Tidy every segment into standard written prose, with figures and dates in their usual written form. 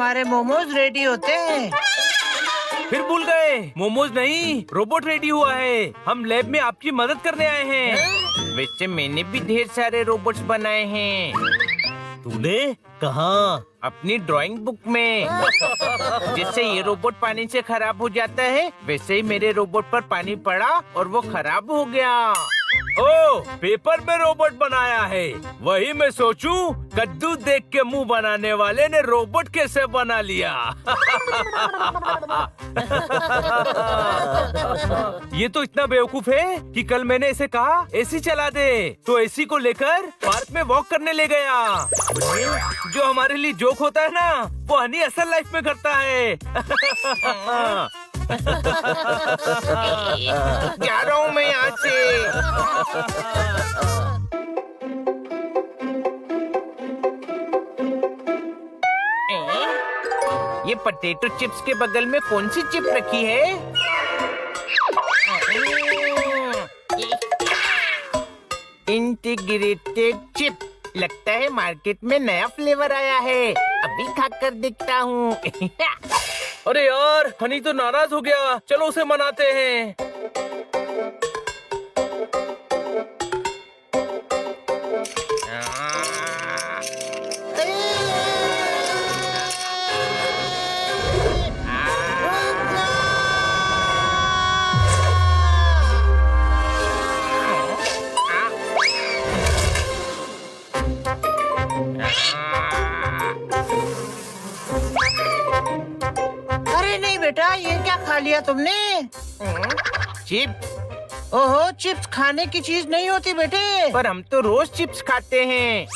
हमारे मोमोज रेडी होते हैं। फिर भूल गए, मोमोज नहीं, रोबोट रेडी हुआ है। हम लैब में आपकी मदद करने आए हैं। वैसे मैंने भी ढेर सारे रोबोट्स बनाए हैं। तूने कहाँ? अपनी ड्राइंग बुक में। जैसे ये रोबोट पानी से खराब हो जाता है, वैसे ही मेरे रोबोट पर पानी पड़ा और वो खराब हो गया। ओ, पेपर में रोबोट बनाया है। वही मैं सोचूं, कद्दू देख के मुंह बनाने वाले ने रोबोट कैसे बना लिया। ये तो इतना बेवकूफ है कि कल मैंने इसे कहा एसी चला दे, तो एसी को लेकर पार्क में वॉक करने ले गया। जो हमारे लिए जोक होता है ना, वो हनी असल लाइफ में करता है। जा रहा हूँ मैं यहाँ से। ये पोटैटो चिप्स के बगल में कौन सी चिप रखी है? Integrated chip. लगता है मार्केट में नया फ्लेवर आया है, अभी खाकर देखता हूँ। अरे यार, हनी तो नाराज हो गया। चलो उसे मनाते हैं। अरे नहीं बेटा, ये क्या खा लिया तुमने? चिप्स? ओहो, चिप्स खाने की चीज नहीं होती बेटे। पर हम तो रोज चिप्स खाते हैं।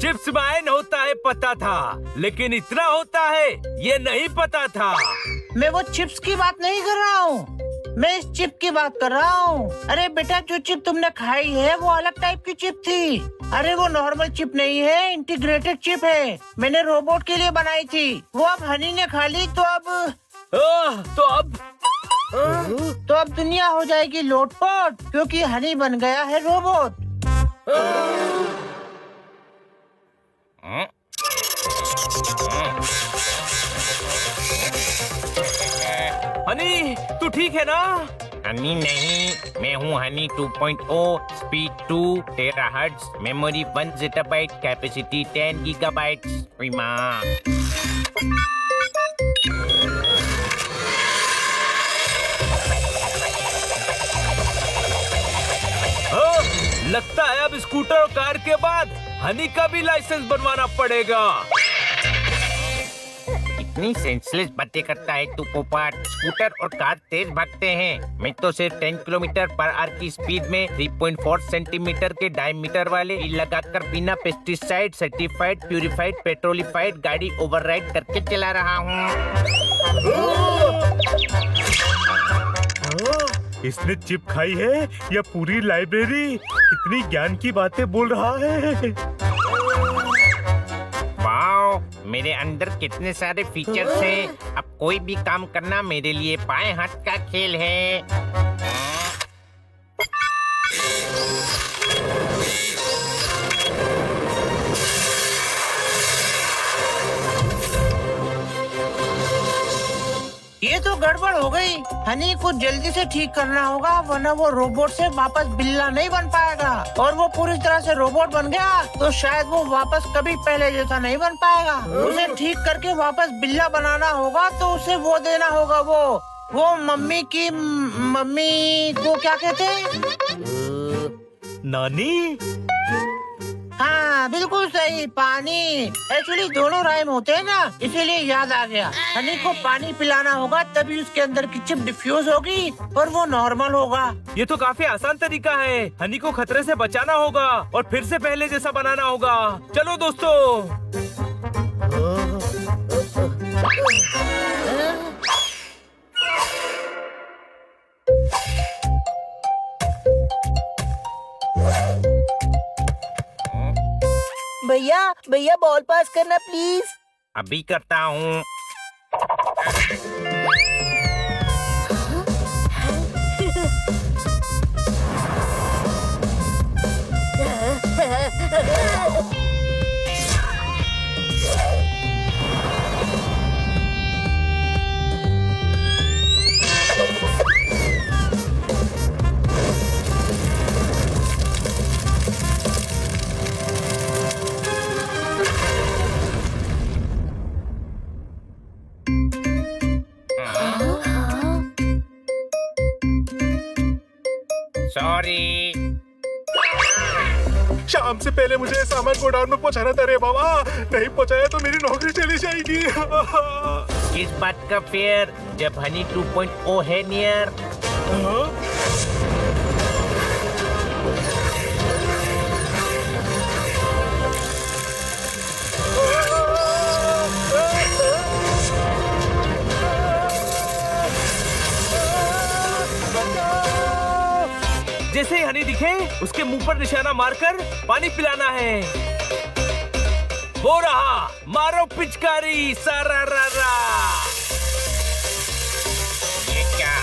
चिप्स मैन होता है पता था, लेकिन इतना होता है ये नहीं पता था। मैं वो चिप्स की बात नहीं कर रहा हूँ, मैं इस चिप की बात कर रहा हूँ। अरे बेटा, जो चिप तुमने खाई है वो अलग टाइप की चिप थी। अरे वो नॉर्मल चिप नहीं है, इंटीग्रेटेड चिप है। मैंने रोबोट के लिए बनाई थी, वो अब हनी ने खा ली, तो अब दुनिया हो जाएगी लोटपोट, क्योंकि हनी बन गया है रोबोट। हनी, तू ठीक है ना? हनी नहीं, मैं हूँ honey 2.0, speed 2 terahertz, memory 1 zettabyte, capacity 10 gigabytes. ओए माँ। लगता है अब स्कूटर और कार के बाद हनी का भी लाइसेंस बनवाना पड़ेगा। इतनी सेंसलेस बातें करता है तू पोपट। स्कूटर और कार तेज भागते हैं, मैं तो सिर्फ 10 किलोमीटर पर आवर की स्पीड में 3.4 सेंटीमीटर के डायमीटर वाले लगाकर बिना पेस्टिसाइड सर्टिफाइड प्यूरिफाइड पेट्रोलिफाइड गाड़ी ओवरराइड करके चला रहा हूँ। इसने चिप खाई है या पूरी लाइब्रेरी? कितनी ज्ञान की बातें बोल रहा है। वाओ, मेरे अंदर कितने सारे फीचर्स हैं। अब कोई भी काम करना मेरे लिए बाएं हाथ का खेल है। ये तो गड़बड़ हो गई। हनी को जल्दी से ठीक करना होगा, वरना वो रोबोट से वापस बिल्ला नहीं बन पाएगा। और वो पूरी तरह से रोबोट बन गया तो शायद वो वापस कभी पहले जैसा नहीं बन पाएगा। उसे ठीक करके वापस बिल्ला बनाना होगा, तो उसे वो देना होगा, वो मम्मी की मम्मी को क्या कहते हैं? नानी? हाँ बिल्कुल सही, पानी। एक्चुअली दोनों राइम होते हैं ना, इसीलिए याद आ गया। हनी को पानी पिलाना होगा तभी उसके अंदर की चिप डिफ्यूज होगी और वो नॉर्मल होगा। ये तो काफी आसान तरीका है। हनी को खतरे से बचाना होगा और फिर से पहले जैसा बनाना होगा। चलो दोस्तों। भैया भैया बॉल पास करना प्लीज। अभी करता हूँ। सॉरी। शाम से पहले मुझे सामान गोडाउन में पहुंचाना था रे बाबा, नहीं पहुंचाया तो मेरी नौकरी चली जाएगी। किस बात का फेयर जब हनी 2.0 है नियर। जैसे ही हनी दिखे उसके मुंह पर निशाना मारकर पानी पिलाना है। हो रहा, मारो पिचकारी, सारा रा रा। ये क्या?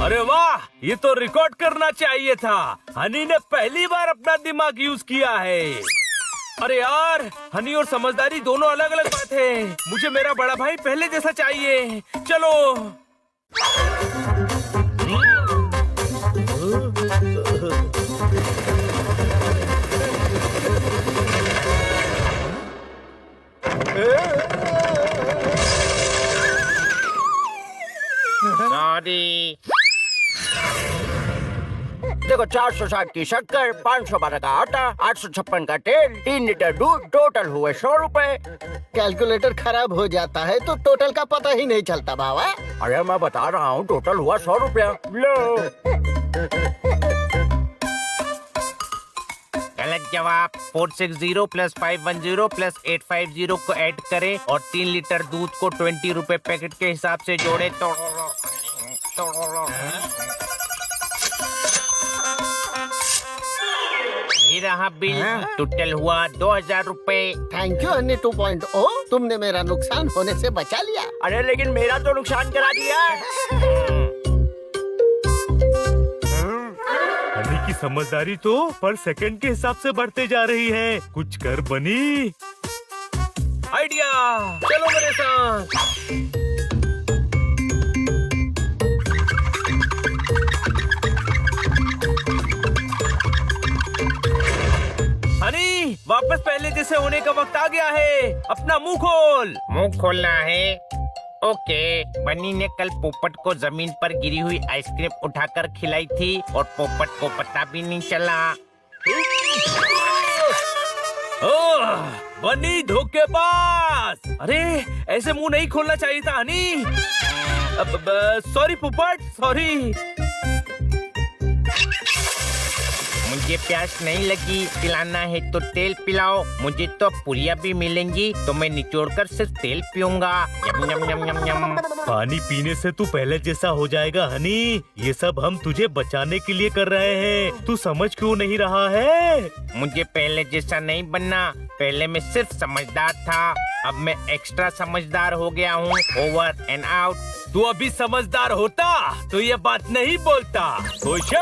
अरे वाह, ये तो रिकॉर्ड करना चाहिए था। हनी ने पहली बार अपना दिमाग यूज किया है। अरे यार, हनी और समझदारी दोनों अलग अलग बात है। मुझे मेरा बड़ा भाई पहले जैसा चाहिए। चलो। सॉरी। देखो 460 की शक्कर, 512 का आटा, 856 का तेल, 3 लीटर दूध, टोटल हुए 100 रुपए। कैलकुलेटर खराब हो जाता है तो टोटल का पता ही नहीं चलता बाबा। अरे मैं बता रहा हूँ, टोटल हुआ 100 रुपया। लो। गलत जवाब। 460 प्लस 510 प्लस 850 को ऐड करें और 3 लीटर दूध को 20 रुपए पैकेट के हिसाब से जोड़े तो ये रहा बिल। टोटल हुआ 2000 रुपए। थैंक यू हनी 2.0, तुमने मेरा नुकसान होने से बचा लिया। अरे लेकिन मेरा तो नुकसान करा दिया। हनी की समझदारी तो पर सेकंड के हिसाब से बढ़ते जा रही है। कुछ कर बनी। आइडिया, चलो मेरे साथ। हनी, वापस पहले जैसे होने का वक्त आ गया है। अपना मुंह खोल। मुंह खोलना है। ओके। बनी ने कल पोपट को जमीन पर गिरी हुई आइसक्रीम उठाकर खिलाई थी और पोपट को पता भी नहीं चला। ओह, बनी धोखेबाज। अरे ऐसे मुंह नहीं खोलना चाहिए था हनी। सॉरी पोपट, सॉरी। मुझे प्यास नहीं लगी, पिलाना है तो तेल पिलाओ। मुझे तो पुरिया भी मिलेंगी तो मैं निचोड़कर सिर्फ तेल पीऊंगा। यम यम यम यम यम। पानी पीने से तू पहले जैसा हो जाएगा हनी। ये सब हम तुझे बचाने के लिए कर रहे हैं, तू समझ क्यों नहीं रहा है? मुझे पहले जैसा नहीं बनना। पहले मैं सिर्फ समझदार था, अब मैं एक्स्ट्रा समझदार हो गया हूँ। Over and out. तू अभी समझदार होता तो ये बात नहीं बोलता। खुश है?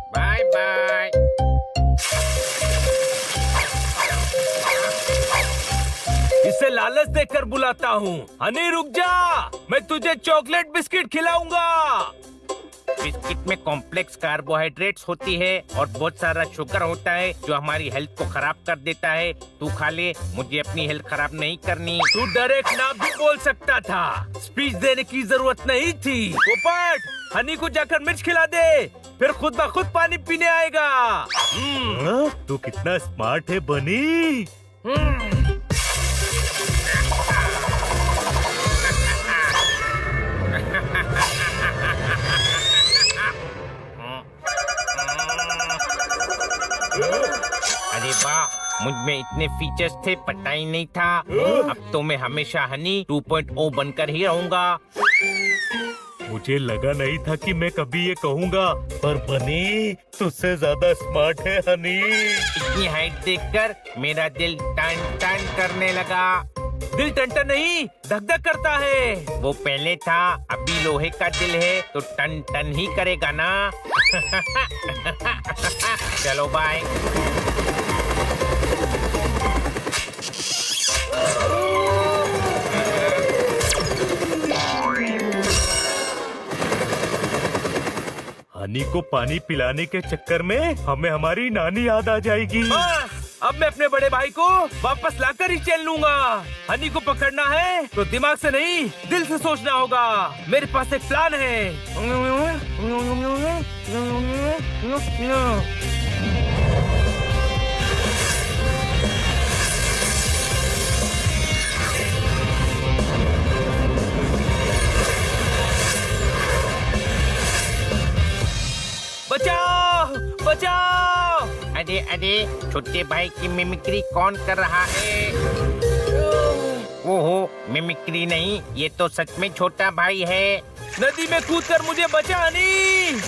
Bye bye. इसे लालच देकर बुलाता हूँ। हनी रुक जा, मैं तुझे चॉकलेट बिस्किट खिलाऊंगा। बिस्किट में कॉम्प्लेक्स कार्बोहाइड्रेट्स होती है और बहुत सारा शुगर होता है जो हमारी हेल्थ को खराब कर देता है। तू खा ले, मुझे अपनी हेल्थ खराब नहीं करनी। तू डायरेक्ट ना भी बोल सकता था, स्पीच देने की जरूरत नहीं थी। पोपट, हनी को जाकर मिर्च खिला दे, फिर खुद ब खुद पानी पीने आएगा। हाँ? तू कितना स्मार्ट है बनी। अरे वाह, मुझ में इतने फीचर्स थे, पता ही नहीं था। अब तो मैं हमेशा हनी 2.0 बनकर ही रहूंगा। मुझे लगा नहीं था कि मैं कभी ये कहूँगा, पर बनी तुझसे ज्यादा स्मार्ट है हनी। इतनी हाइट देखकर मेरा दिल टन टन करने लगा। दिल टंटन नहीं, धक धक करता है। वो पहले था, अभी लोहे का दिल है तो टन टन ही करेगा ना। चलो बाय। हनी को पानी पिलाने के चक्कर में हमें हमारी नानी याद आ जाएगी। बस, अब मैं अपने बड़े भाई को वापस लाकर ही चल लूंगा। हनी को पकड़ना है तो दिमाग से नहीं, दिल से सोचना होगा। मेरे पास एक प्लान है। बचाओ, बचाओ। अरे अरे, छोटे भाई की मिमिक्री कौन कर रहा है? ओहो, मिमिक्री नहीं, ये तो सच में छोटा भाई है। नदी में कूदकर मुझे बचा हनी।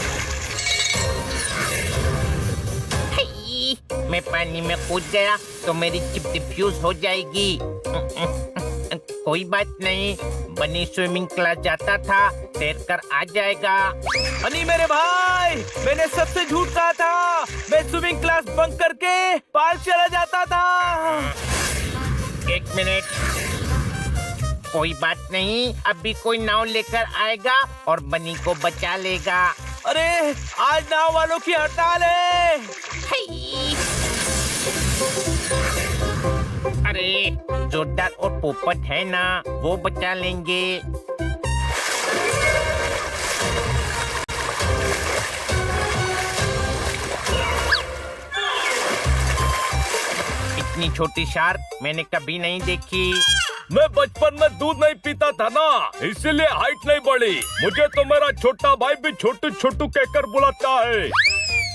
मैं पानी में कूद गया तो मेरी चिप डिफ्यूज हो जाएगी। कोई बात नहीं, बनी स्विमिंग क्लास जाता था, तैर कर आ जाएगा। हनी मेरे भाई, मैंने सबसे झूठ कहा था। मैं स्विमिंग क्लास बंक करके पार्क चला जाता था। एक मिनट, कोई बात नहीं, अभी कोई नाव लेकर आएगा और बनी को बचा लेगा। अरे आज नाव वालों की हड़ताल है। अरे जोरदार और पोपट है ना, वो बचा लेंगे। इतनी छोटी शार्क मैंने कभी नहीं देखी। मैं बचपन में दूध नहीं पीता था ना, इसीलिए हाइट नहीं बढ़ी। मुझे तो मेरा छोटा भाई भी छोटू छोटू कहकर बुलाता है।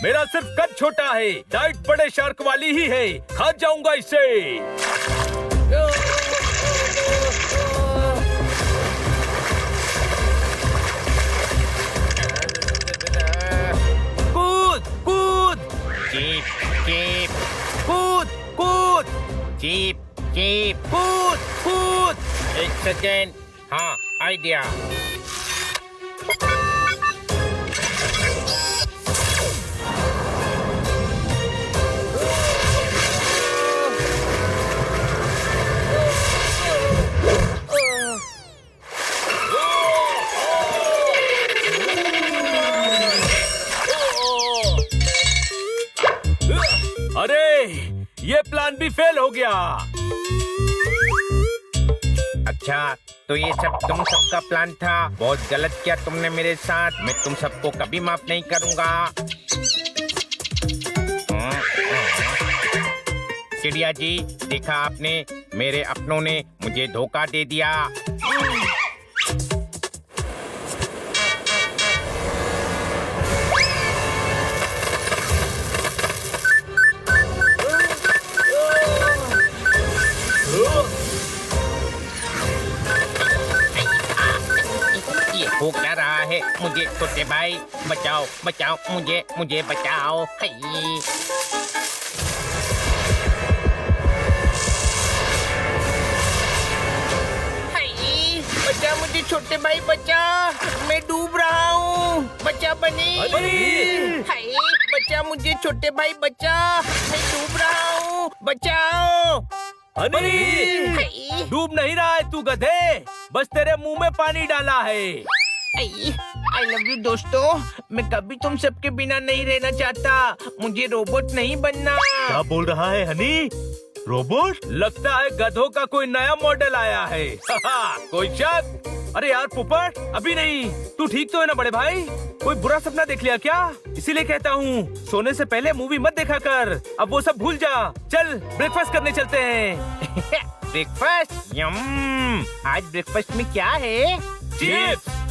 मेरा सिर्फ कद छोटा है, डाइट बड़े शार्क वाली ही है। खा जाऊंगा इसे। कूद कूद, कीप कीप, कूद सेकेंड। हाँ, आइडिया। अरे ये प्लान भी फेल हो गया। अच्छा, तो ये सब तुम सबका प्लान था। बहुत गलत किया तुमने मेरे साथ। मैं तुम सबको कभी माफ नहीं करूंगा। चिड़िया जी, देखा आपने, मेरे अपनों ने मुझे धोखा दे दिया। ये हो क्या रहा है? मुझे छोटे भाई बचाओ, बचाओ मुझे, मुझे बचाओ। हाय। बचा मुझे छोटे भाई, बचा। मैं डूब रहा हूँ। बचा बनी। हाय, बचा मुझे छोटे भाई, बचा। मैं डूब रहा हूँ। बचाओ। हनी, हाय। डूब नहीं रहा है तू गधे, बस तेरे मुंह में पानी डाला है। आई लव यू दोस्तों। मैं कभी तुम सबके बिना नहीं रहना चाहता। मुझे रोबोट नहीं बनना। क्या बोल रहा है हनी? रोबोट? लगता है गधों का कोई नया मॉडल आया है। कोई शक? अरे यार पोपट, अभी नहीं। तू ठीक तो है ना बड़े भाई? कोई बुरा सपना देख लिया क्या? इसीलिए कहता हूँ, सोने से पहले मूवी मत देखा कर। अब वो सब भूल जा। चल ब्रेकफास्ट करने चलते हैं। ब्रेकफास्ट? यम। आज ब्रेकफास्ट में क्या है? चिप्स।